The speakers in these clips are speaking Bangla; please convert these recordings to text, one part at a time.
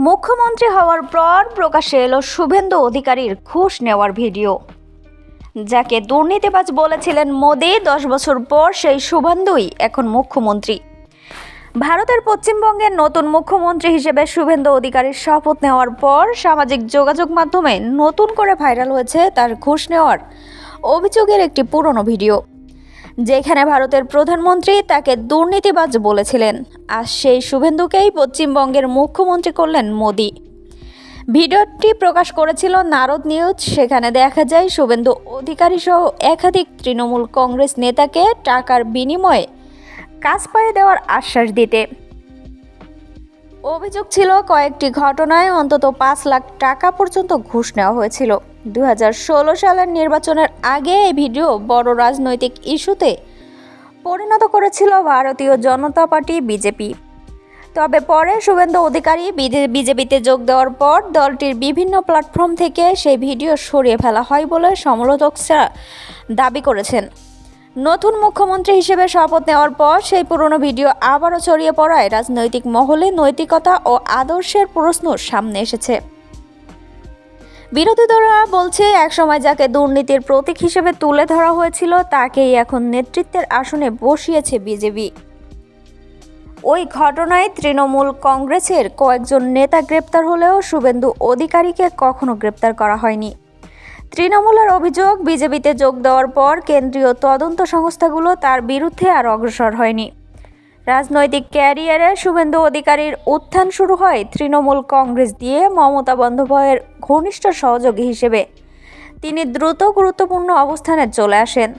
মুখ্যমন্ত্রী হওয়ার পর প্রকাশ্যে এলো শুভেন্দু অধিকারীর ঘুষ নেওয়ার ভিডিও। যাকে দুর্নীতিবাজ বলেছিলেন মোদি, 10 বছর পর সেই শুভেন্দুই এখন মুখ্যমন্ত্রী। ভারতের পশ্চিমবঙ্গের নতুন মুখ্যমন্ত্রী হিসেবে শুভেন্দু অধিকারীর শপথ নেওয়ার পর সামাজিক যোগাযোগ মাধ্যমে নতুন করে ভাইরাল হয়েছে তার ঘুষ নেওয়ার অভিযোগের একটি পুরনো ভিডিও, যেখানে ভারতের প্রধানমন্ত্রী তাকে দুর্নীতিবাজ বলেছিলেন। আর সেই শুভেন্দুকেই পশ্চিমবঙ্গের মুখ্যমন্ত্রী করলেন মোদি। ভিডিওটি প্রকাশ করেছিল নারদ নিউজ। সেখানে দেখা যায় শুভেন্দু অধিকারী সহ একাধিক তৃণমূল কংগ্রেস নেতাকে টাকার বিনিময়ে কাজ পাইয়ে দেওয়ার আশ্বাস দিতে। অভিযোগ ছিল কয়েকটি ঘটনায় অন্তত 5 লাখ টাকা পর্যন্ত ঘুষ নেওয়া হয়েছিল। 2016 সালের নির্বাচনের আগে এই ভিডিও বড় রাজনৈতিক ইস্যুতে পরিণত করেছিল ভারতীয় জনতা পার্টি বিজেপি। তবে পরে শুভেন্দু অধিকারী বিজেপিতে যোগ দেওয়ার পর দলটির বিভিন্ন প্ল্যাটফর্ম থেকে সেই ভিডিও সরিয়ে ফেলা হয় বলে সমালোচকরা দাবি করেছেন। নতুন মুখ্যমন্ত্রী হিসেবে শপথ নেওয়ার পর সেই পুরনো ভিডিও আবারও ছড়িয়ে পড়ায় রাজনৈতিক মহলে নৈতিকতা ও আদর্শের প্রশ্ন সামনে এসেছে। বিরোধী দলরা বলছে, একসময় যাকে দুর্নীতির প্রতীক হিসেবে তুলে ধরা হয়েছিল তাকেই এখন নেতৃত্বের আসনে বসিয়েছে বিজেপি। ওই ঘটনায় তৃণমূল কংগ্রেসের কয়েকজন নেতা গ্রেপ্তার হলেও শুভেন্দু অধিকারীকে কখনো গ্রেপ্তার করা হয়নি। তৃণমূলের অভিযোগ, বিজেপিতে যোগ দেওয়ার পর কেন্দ্রীয় তদন্ত সংস্থাগুলো তার বিরুদ্ধে আর অগ্রসর হয়নি। রাজনৈতিক ক্যারিয়ারে শুভেন্দু অধিকারীর উত্থান শুরু হয় তৃণমূল কংগ্রেস দিয়ে। মমতা বন্দ্যোপাধ্যায়ের ঘনিষ্ঠ সহযোগী হিসেবে তিনি দ্রুত গুরুত্বপূর্ণ অবস্থানে চলে আসেন।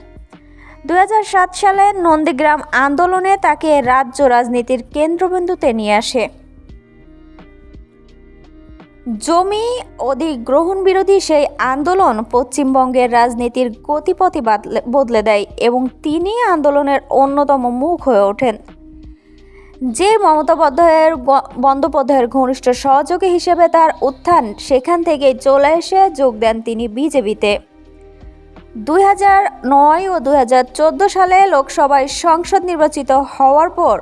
2007 সালে নন্দীগ্রাম আন্দোলনে তাকে রাজ্য রাজনীতির কেন্দ্রবিন্দুতে নিয়ে আসে। জমি অধিগ্রহণ বিরোধী সেই আন্দোলন পশ্চিমবঙ্গের রাজনীতির গতিপথই বদলে দেয় এবং তিনি আন্দোলনের অন্যতম মুখ হয়ে ওঠেন। যে মমতা বন্দ্যোপাধ্যায়ের ঘনিষ্ঠ সহযোগী হিসেবে তার উত্থান, সেখান থেকেই চলে এসে যোগ দেন তিনি বিজেপিতে। 2009 ও 2014 সালে লোকসভায় সংসদ নির্বাচিত হওয়ার পর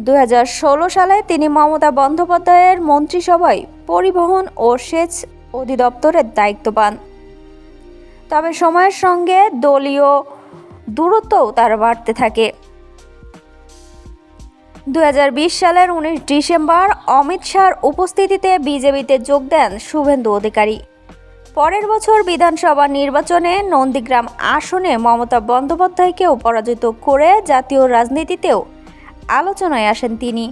2016 সালে তিনি মমতা বন্দ্যোপাধ্যায়ের মন্ত্রিসভায় পরিবহন ও সেচ অধিদপ্তরের দায়িত্ব পান। তবে সময়ের সঙ্গে দলীয় দূরত্বও তার বাড়তে থাকে। 2020 সালের 19 ডিসেম্বর অমিত শাহর উপস্থিতিতে বিজেপিতে যোগ দেন শুভেন্দু অধিকারী। পরের বছর বিধানসভা নির্বাচনে নন্দীগ্রাম আসনে মমতা বন্দ্যোপাধ্যায়কেও পরাজিত করে জাতীয় রাজনীতিতেও আলোচনায় আসেন তিনি।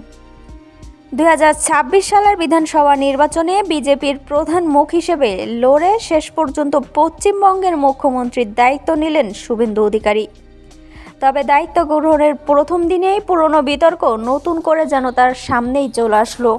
2026 সালের বিধানসভা নির্বাচনে বিজেপির প্রধান মুখ হিসেবে লড়ে শেষ পর্যন্ত পশ্চিমবঙ্গের মুখ্যমন্ত্রীর দায়িত্ব নিলেন শুভেন্দু অধিকারী। তবে দায়িত্ব গ্রহণের প্রথম দিনেই পুরনো বিতর্ক নতুন করে যেন তার সামনেই চলে আসলো।